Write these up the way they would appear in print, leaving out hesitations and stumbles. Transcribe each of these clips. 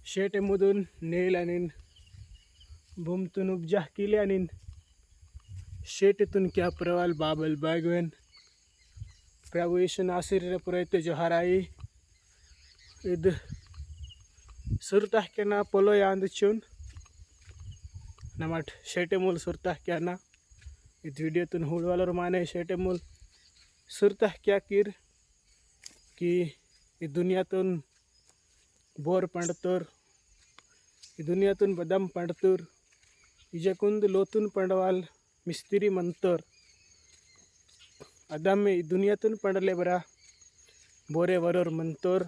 शेटेमधून नेल आणि भूमतून उपजा केली आणि शेटेतून क्या प्रवाल बाबल बागवेन प्रभु यीशु नासिर पुरैते जोहाराई इद सुरता के ना पोलो यांद चुन नमट शेटे मूल सुरता क्या ना इद वीडियो तुन हुड़वालर माने शेटे मूल सुरता क्या किर कि दुनियातून बोर पंडतोर दुनियातून बदाम पंडतोर इजकुंद लोतून पंडवाल मिस्त्री मंतर अदम दुनियातून पंडले बरा बोरे वरोर मंतोर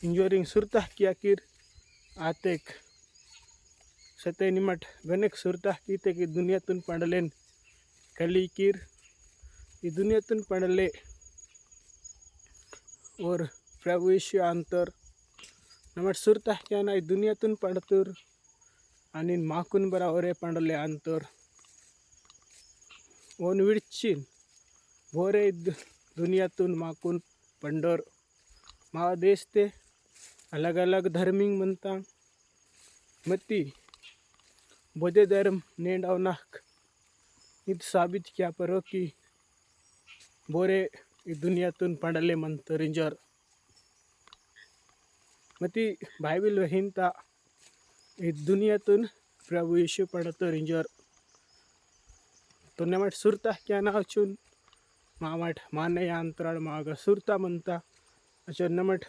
इंजोरिंग सुरता किया किर आतेक सते निमट गनेक सुरता कीते कि दुनियातून पंडलेन कली किर दुनियातून पंडले और प्रभु यीशु अंतर नमट सुरता क्या ना दुनियातून पंडतोर आणि माकून बरा ओरे पंडले अंतर ओन विडचिन भोरे दुनियातून माकून पंडोर मावा देश ते अलग अलग धर्मिंग म्हणता मती बोधे धर्म नेंडाव नाक इत साबित क्या परो की बोरे दुनियातून पंडले म्हणतं रिंजर मती बायबिल वहीनता दुनियातून प्रभु यीशु पंडतो रिंजर तो नमट सुरता क्या ना अचून मामट माने अंतराळ माग सुरता म्हणता अचो नमट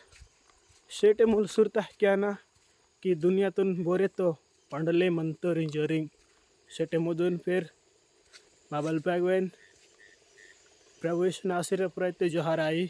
शेटे मूल सुरता क्या ना कि दुनियातून बोरे तो पंडले म्हणतो रिंजरिंग शेटे मधून फिर बाबल पैगवेन प्रभु यीशु नासिर पुरैते जोहाराई